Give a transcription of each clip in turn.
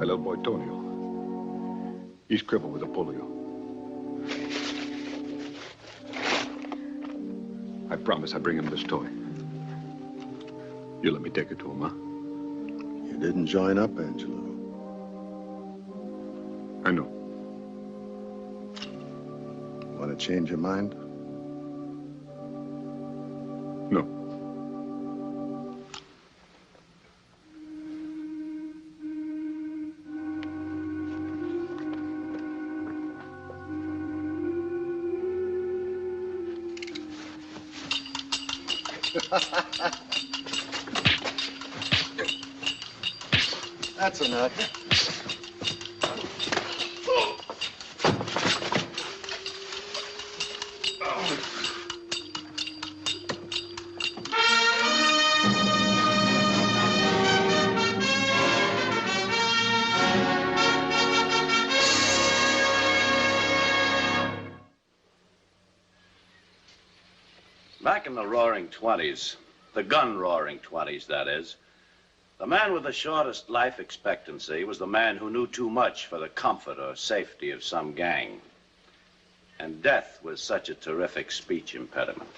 little boy, Tonio. He's crippled with the polio. I promise I'd bring him this toy. You let me take it to him, huh? You didn't join up, Angelo. I know. Want to change your mind? No. That's enough. Back in the roaring 20s, the gun-roaring 20s, that is, the man with the shortest life expectancy was the man who knew too much for the comfort or safety of some gang. And death was such a terrific speech impediment.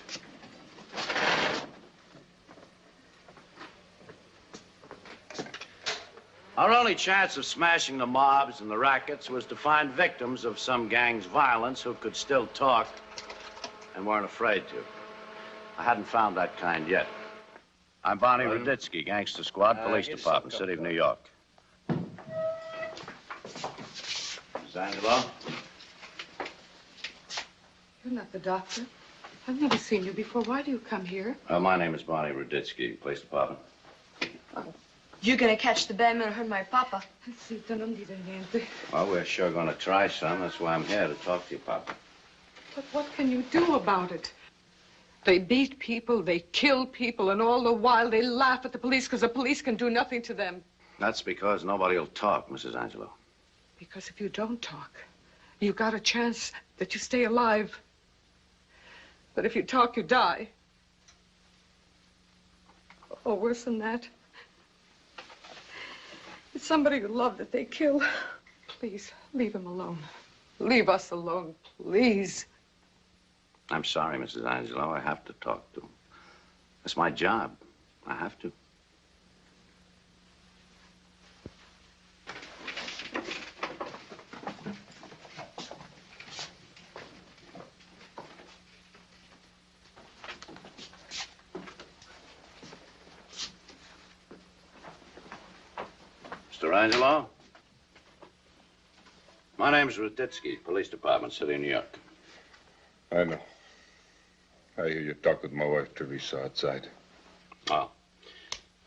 Our only chance of smashing the mobs and the rackets was to find victims of some gang's violence who could still talk and weren't afraid to. I hadn't found that kind yet. I'm Bonnie Raditsky, Gangster Squad, Police Department, City of New York. Miss Angelo? You're not the doctor. I've never seen you before. Why do you come here? My name is Bonnie Raditsky, Police Department. You're gonna catch the bad man who hurt my papa. Well, we're sure gonna try some. That's why I'm here, to talk to you, Papa. But what can you do about it? They beat people, they kill people, and all the while they laugh at the police because the police can do nothing to them. That's because nobody will talk, Mrs. Angelo. Because if you don't talk, you got a chance that you stay alive. But if you talk, you die. Or worse than that. It's somebody you love that they kill. Please, leave him alone. Leave us alone, please. I'm sorry, Mrs. Angelo. I have to talk to him. It's my job. I have to. Mr. Angelo? My name's Raditsky, Police Department, City of New York. I know. I hear you talk with my wife, Teresa, outside. Oh.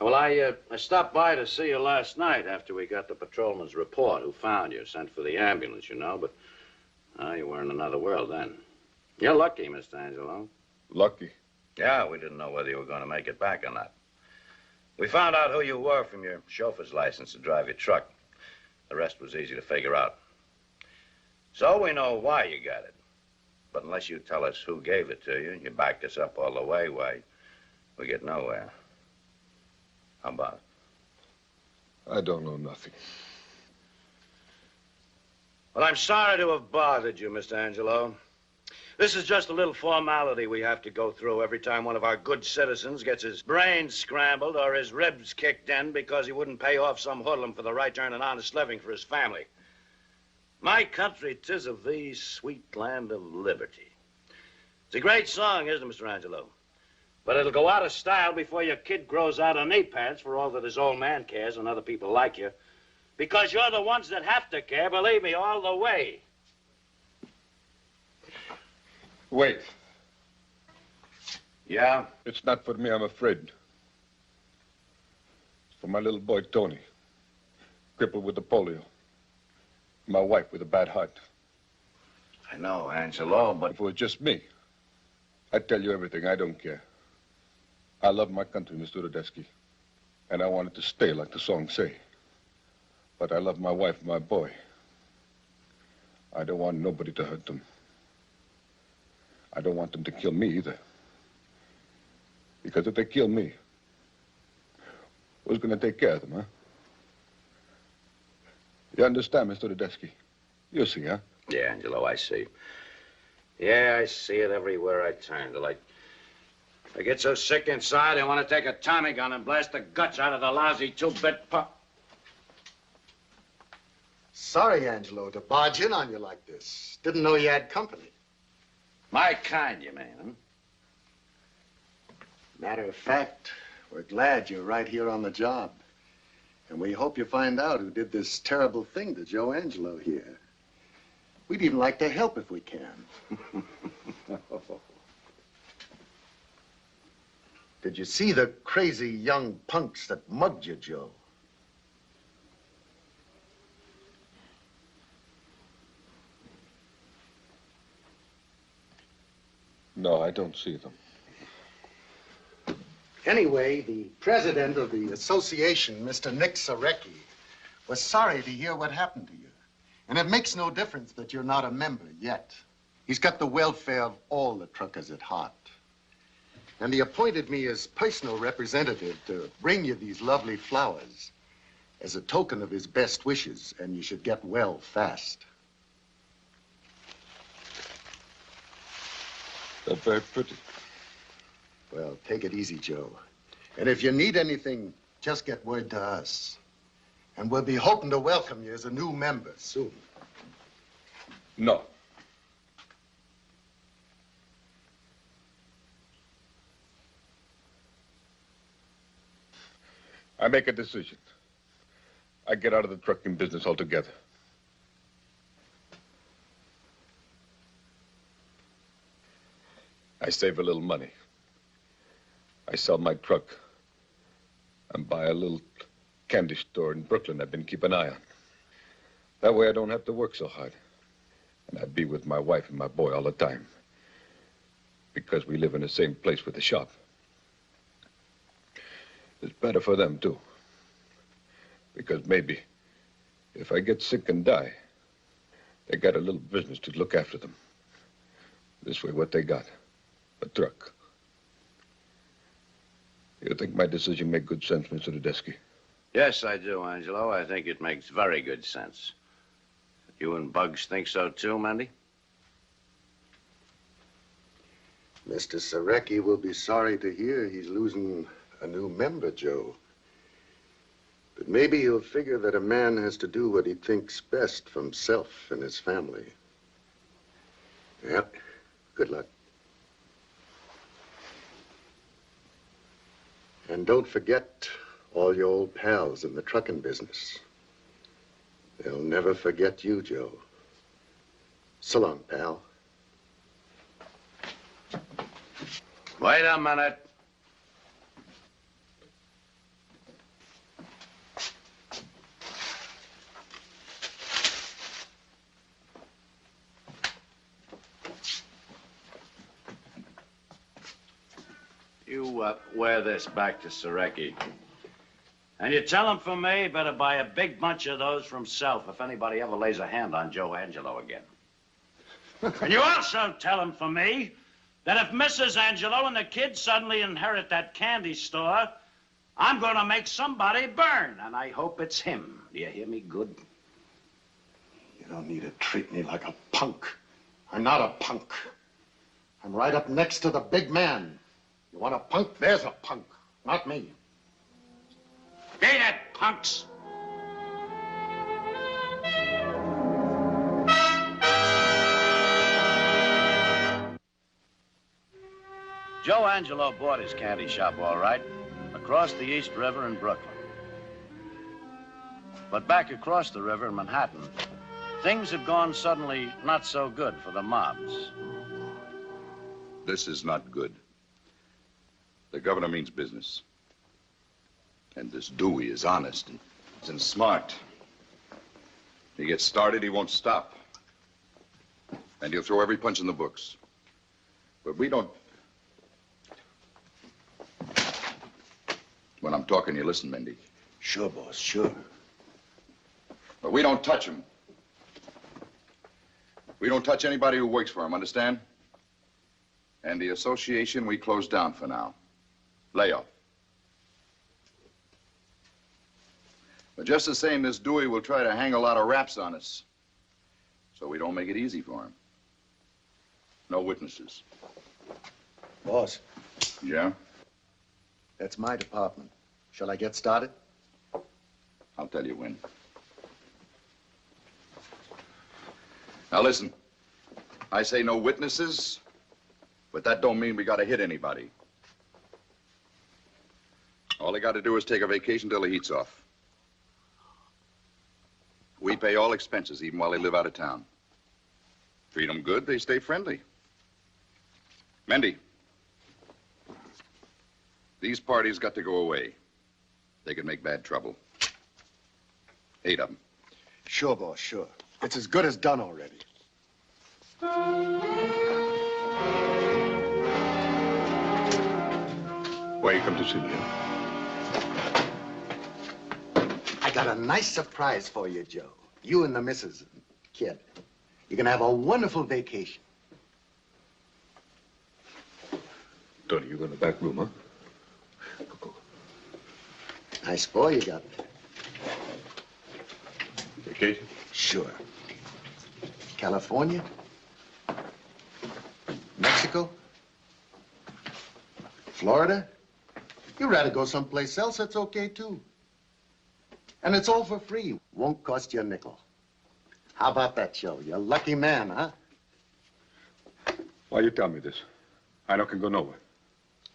Well, I stopped by to see you last night after we got the patrolman's report who found you, sent for the ambulance, you know, but you were in another world then. You're lucky, Mr. Angelo. Lucky? Yeah, we didn't know whether you were going to make it back or not. We found out who you were from your chauffeur's license to drive your truck. The rest was easy to figure out. So we know why you got it. But unless you tell us who gave it to you, you backed us up all the way, why, we get nowhere. How about it? I don't know nothing. Well, I'm sorry to have bothered you, Mr. Angelo. This is just a little formality we have to go through every time one of our good citizens gets his brains scrambled or his ribs kicked in because he wouldn't pay off some hoodlum for the right to earn an honest living for his family. My country, 'tis of thee, sweet land of liberty. It's a great song, isn't it, Mr. Angelo? But it'll go out of style before your kid grows out of knee pads for all that his old man cares and other people like you. Because you're the ones that have to care, believe me, all the way. Wait. Yeah? It's not for me, I'm afraid. It's for my little boy, Tony. Crippled with the polio. My wife with a bad heart. I know, Angelo, but... If it was just me, I'd tell you everything. I don't care. I love my country, Mr. Radetsky. And I want it to stay like the songs say. But I love my wife and my boy. I don't want nobody to hurt them. I don't want them to kill me either. Because if they kill me, who's going to take care of them, huh? You understand, Mr. Tedeschi? You see, huh? Yeah, Angelo, I see. Yeah, I see it everywhere I turn. I get so sick inside, I want to take a Tommy gun and blast the guts out of the lousy two-bit pup. Sorry, Angelo, to barge in on you like this. Didn't know you had company. My kind, you mean, huh? Matter of fact, we're glad you're right here on the job. And we hope you find out who did this terrible thing to Joe Angelo here. We'd even like to help if we can. Did you see the crazy young punks that mugged you, Joe? No, I don't see them. Anyway, the president of the association, Mr. Nick Sarecki, was sorry to hear what happened to you. And it makes no difference that you're not a member yet. He's got the welfare of all the truckers at heart. And he appointed me as personal representative to bring you these lovely flowers as a token of his best wishes, and you should get well fast. They're very pretty. Well, take it easy, Joe. And if you need anything, just get word to us. And we'll be hoping to welcome you as a new member soon. No. I make a decision. I get out of the trucking business altogether. I save a little money. I sell my truck and buy a little candy store in Brooklyn I've been keeping an eye on. That way I don't have to work so hard. And I be with my wife and my boy all the time. Because we live in the same place with the shop. It's better for them, too. Because maybe if I get sick and die, they got a little business to look after them. This way, what they got? A truck. You think my decision made good sense, Mr. Tedeschi? Yes, I do, Angelo. I think it makes very good sense. You and Bugs think so, too, Mandy? Mr. Sarecki will be sorry to hear he's losing a new member, Joe. But maybe he'll figure that a man has to do what he thinks best for himself and his family. Yep. Good luck. And don't forget all your old pals in the trucking business. They'll never forget you, Joe. So long, pal. Wait a minute. You wear this back to Sarecki. And you tell him for me, he better buy a big bunch of those for himself if anybody ever lays a hand on Joe Angelo again. And you also tell him for me that if Mrs. Angelo and the kids suddenly inherit that candy store, I'm going to make somebody burn, and I hope it's him. Do you hear me good? You don't need to treat me like a punk. I'm not a punk. I'm right up next to the big man. You want a punk? There's a punk, not me. Beat it, punks! Joe Angelo bought his candy shop, all right, across the East River in Brooklyn. But back across the river in Manhattan, things had gone suddenly not so good for the mobs. This is not good. The governor means business. And this Dewey is honest and smart. He gets started, he won't stop. And he'll throw every punch in the books. But we don't... When I'm talking, you listen, Mendy. Sure, boss, sure. But we don't touch him. We don't touch anybody who works for him, understand? And the association we close down for now. Layoff. But just the same, this Dewey will try to hang a lot of raps on us. So we don't make it easy for him. No witnesses. Boss, Yeah? that's my department. Shall I get started? I'll tell you when. Now listen, I say no witnesses, but that don't mean we gotta hit anybody. All they gotta do is take a vacation till the heat's off. We pay all expenses, even while they live out of town. Treat them good, they stay friendly. Mendy, these parties got to go away. They could make bad trouble. 8 of them. Sure, boss, sure. It's as good as done already. Why you come to see me? I got a nice surprise for you, Joe. You and the missus, kid. You're gonna have a wonderful vacation. Tony, you go in the back room, huh? Go. Nice boy you got there. Vacation? Sure. California? Mexico? Florida? You'd rather go someplace else, that's okay, too. And it's all for free. Won't cost you a nickel. How about that, Joe? You're a lucky man, huh? Why you tell me this? I don't can go nowhere.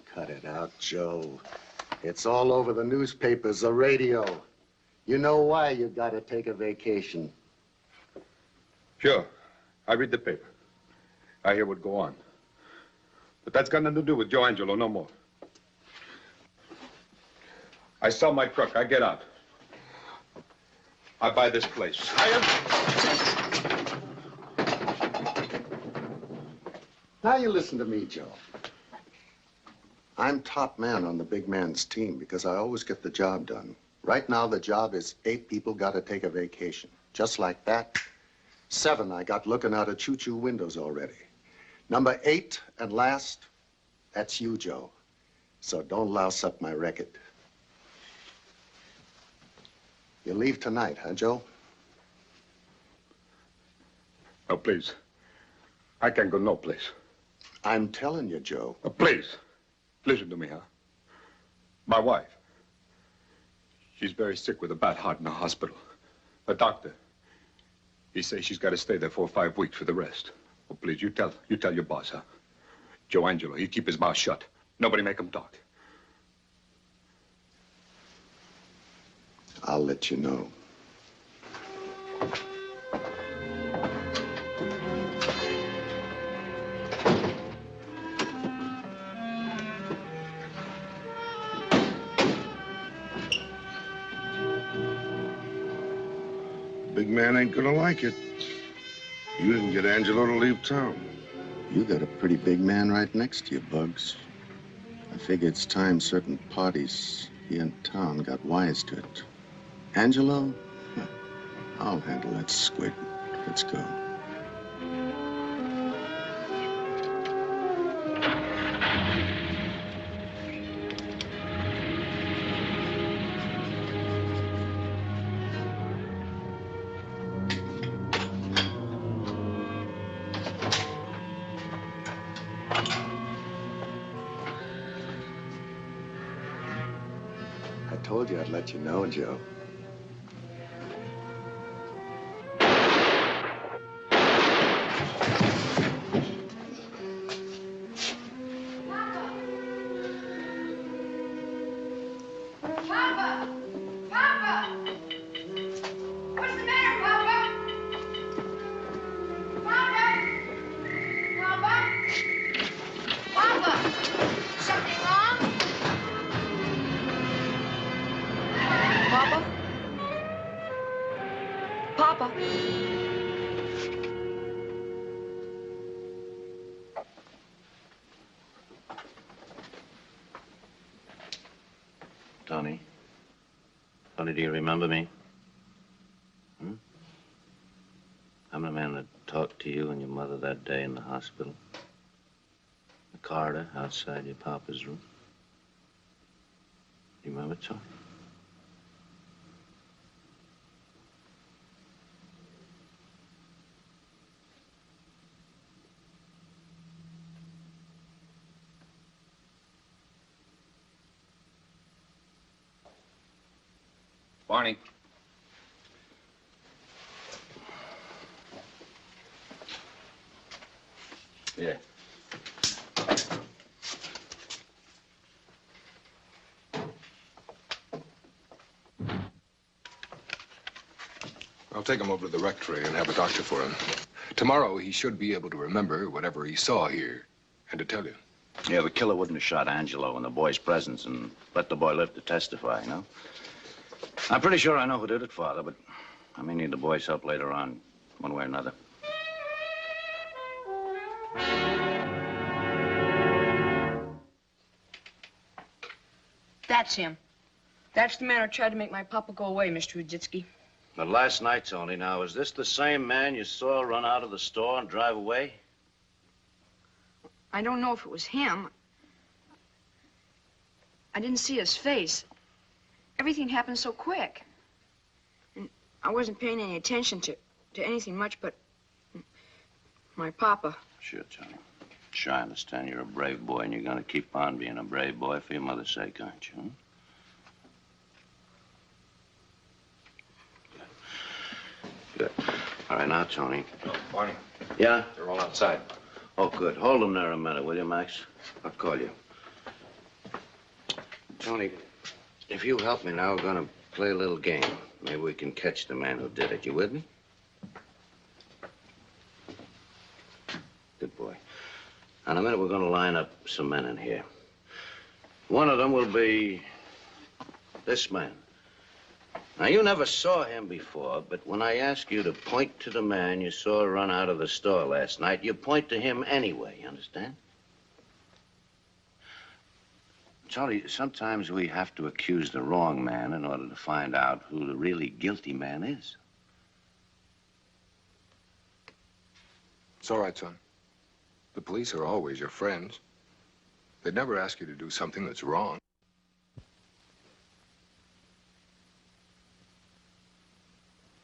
Cut it out, Joe. It's all over the newspapers, the radio. You know why you gotta take a vacation. Sure. I read the paper. I hear what go on. But that's got nothing to do with Joe Angelo, no more. I sell my truck. I get out. I buy this place. Now you listen to me, Joe. I'm top man on the big man's team because I always get the job done. Right now, the job is 8 people gotta take a vacation. Just like that, 7 I got looking out of choo-choo windows already. Number 8 and last, that's you, Joe. So don't louse up my record. You leave tonight, huh, Joe? No, please. I can't go no place. I'm telling you, Joe. Please. Listen to me, huh? My wife. She's very sick with a bad heart in the hospital. The doctor. He says she's got to stay there 4 or 5 weeks for the rest. Oh, please, you tell your boss, huh? Joe Angelo, he keep his mouth shut. Nobody make him talk. I'll let you know. Big man ain't gonna like it. You didn't get Angelo to leave town. You got a pretty big man right next to you, Bugs. I figure it's time certain parties here in town got wise to it. Angelo? Huh. I'll handle that squid. Let's go. I told you I'd let you know, Joe. Papa! Papa! What's the matter, Papa? Papa! Papa! Papa! Something wrong? Papa? Papa? Tony? Tony, do you remember me? I'm the man that talked to you and your mother that day in the hospital. The corridor outside your papa's room. You remember, Tony? Morning. Yeah. I'll take him over to the rectory and have a doctor for him. Tomorrow, he should be able to remember whatever he saw here and to tell you. Yeah, the killer wouldn't have shot Angelo in the boy's presence and let the boy live to testify, you know? I'm pretty sure I know who did it, Father, but I may need the boy's help later on, one way or another. That's him. That's the man who tried to make my papa go away, Mr. Ruditsky. But last night, Tony, now, is this the same man you saw run out of the store and drive away? I don't know if it was him. I didn't see his face. Everything happened so quick. And I wasn't paying any attention to anything much but my papa. Sure, Tony. Sure, I understand you're a brave boy and you're going to keep on being a brave boy for your mother's sake, aren't you? Good. All right, now, Tony. Oh, Barney. Yeah? They're all outside. Oh, good. Hold them there a minute, will you, Max? I'll call you. Tony, if you help me now, we're going to play a little game. Maybe we can catch the man who did it. You with me? Good boy. Now, in a minute, we're going to line up some men in here. One of them will be this man. Now, you never saw him before, but when I ask you to point to the man you saw run out of the store last night, you point to him anyway, you understand? Charlie, sometimes we have to accuse the wrong man in order to find out who the really guilty man is. It's all right, son. The police are always your friends. They'd never ask you to do something that's wrong.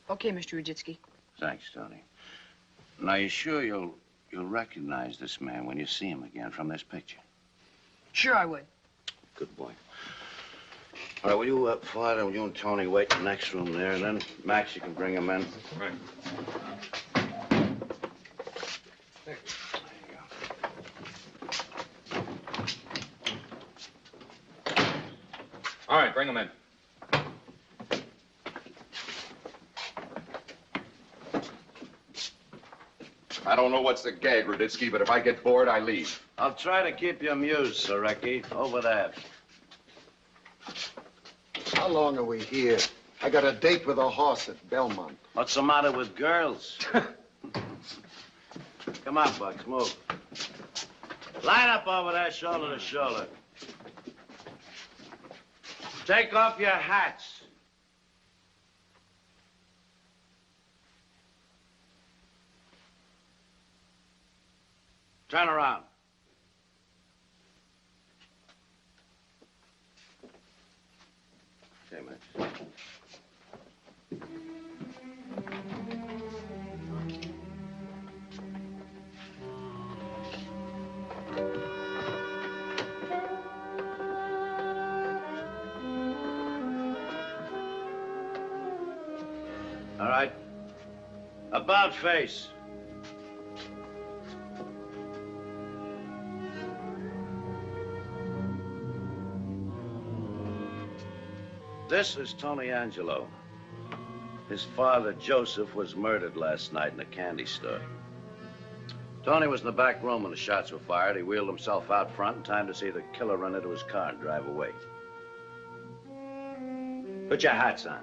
Okay, Mr. Ruditsky. Thanks, Tony. Now, you sure you'll recognize this man when you see him again from this picture? Sure I would. Good boy. All right, will you, Father, will you and Tony wait in the next room there, and then, Max, you can bring him in. Right. There you go. All right, bring him in. I don't know what's the gag, Ruditsky, but if I get bored, I leave. I'll try to keep you amused, Sorecki. Over there. How long are we here? I got a date with a horse at Belmont. What's the matter with girls? Come on, Bucks, move. Line up over there, shoulder to shoulder. Take off your hats. Turn around. Okay, Max. All right. About face. This is Tony Angelo. His father, Joseph, was murdered last night in a candy store. Tony was in the back room when the shots were fired. He wheeled himself out front in time to see the killer run into his car and drive away. Put your hats on.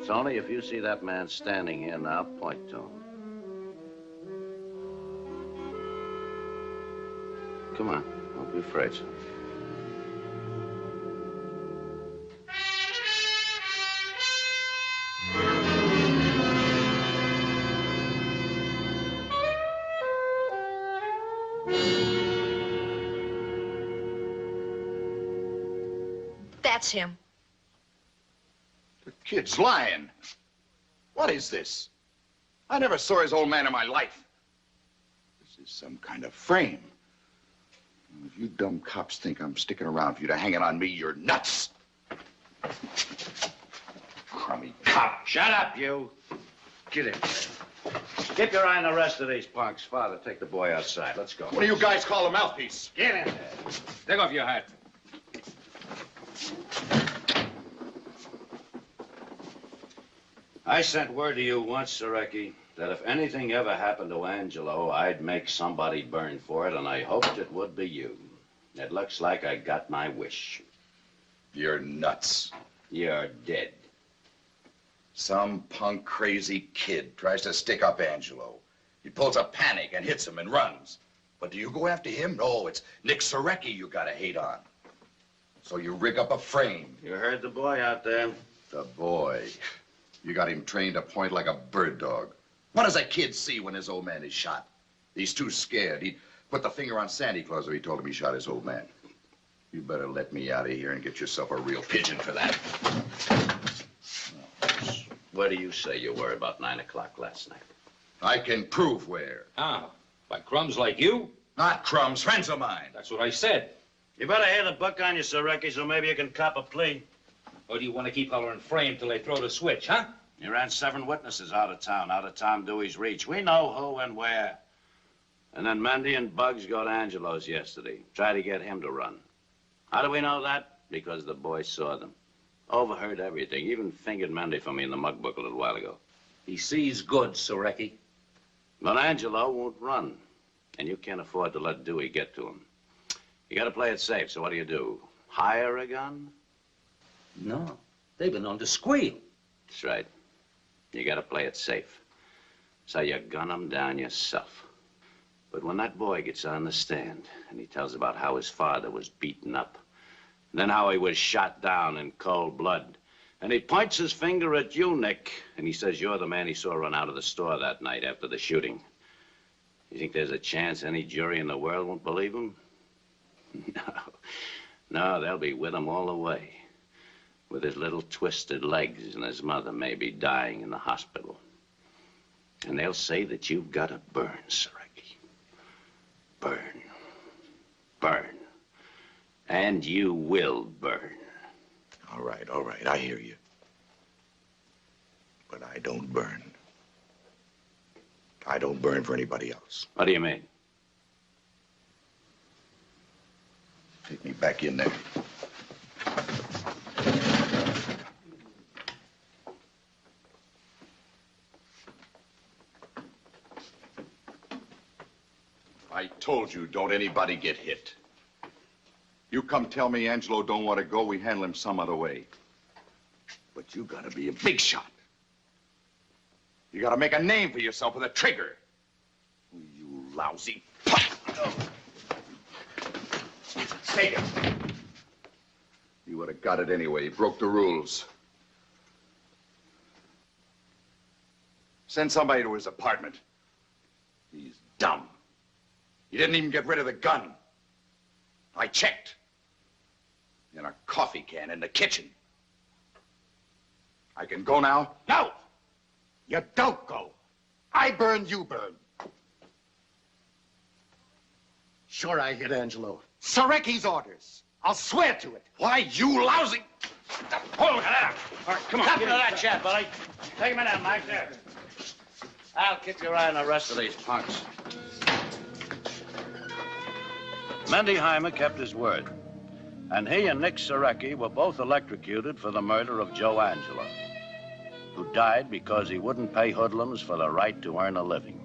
Tony, if you see that man standing here now, point to him. Come on, don't be afraid, son. That's him. The kid's lying. What is this? I never saw his old man in my life. This is some kind of frame. If you dumb cops think I'm sticking around for you to hang it on me, you're nuts. Crummy cop. Shut up, you. Get in. Keep your eye on the rest of these punks. Father, take the boy outside. Let's go. What do you guys call a mouthpiece? Get in there. Take off your hat. I sent word to you once, Sareki, that if anything ever happened to Angelo, I'd make somebody burn for it, and I hoped it would be you. It looks like I got my wish. You're nuts. You're dead. Some punk crazy kid tries to stick up Angelo. He pulls a panic and hits him and runs. But do you go after him? No, it's Nick Sareki you gotta hate on. So you rig up a frame. You heard the boy out there. The boy. You got him trained to point like a bird dog. What does a kid see when his old man is shot? He's too scared. He'd put the finger on Santa Claus if he told him he shot his old man. You better let me out of here and get yourself a real pigeon for that. Where do you say you were about 9 o'clock last night? I can prove where. Ah, by crumbs like you? Not crumbs, friends of mine. That's what I said. You better hear the book on you, Sareki, so maybe you can cop a plea. Or do you want to keep hollering frame till they throw the switch, huh? You ran 7 witnesses out of Tom Dewey's reach. We know who and where. And then Mendy and Bugs go to Angelo's yesterday. Try to get him to run. How do we know that? Because the boy saw them. Overheard everything. Even fingered Mendy for me in the mug book a little while ago. He sees good, Sareki. But Angelo won't run. And you can't afford to let Dewey get to him. You gotta play it safe, so what do? Hire a gun? No, they've been known to squeal. That's right. You gotta play it safe. So you gun him down yourself. But when that boy gets on the stand and he tells about how his father was beaten up, and then how he was shot down in cold blood, and he points his finger at you, Nick, and he says you're the man he saw run out of the store that night after the shooting. You think there's a chance any jury in the world won't believe him? No, they'll be with him all the way. With his little twisted legs, and his mother may be dying in the hospital. And they'll say that you've got to burn, Sareki. Burn. Burn. And you will burn. All right, I hear you. But I don't burn. I don't burn for anybody else. What do you mean? Take me back in there. I told you, don't anybody get hit. You come tell me Angelo don't want to go, we handle him some other way. But you gotta be a big shot. You gotta make a name for yourself with a trigger. You lousy pup. Take it. You would have got it anyway. He broke the rules. Send somebody to his apartment. He's dumb. He didn't even get rid of the gun. I checked. In a coffee can in the kitchen. I can go now? No! You don't go. I burn, you burn. Sure, I hit Angelo. Sareki's orders. I'll swear to it. Why, you lousy... Oh, look at that. All right, come on. Get into that chat, buddy. Take him in there, Mike. There. I'll keep your eye on the rest of these punks. Mendy Heimer kept his word. And he and Nick Sareki were both electrocuted for the murder of Joe Angelo, who died because he wouldn't pay hoodlums for the right to earn a living.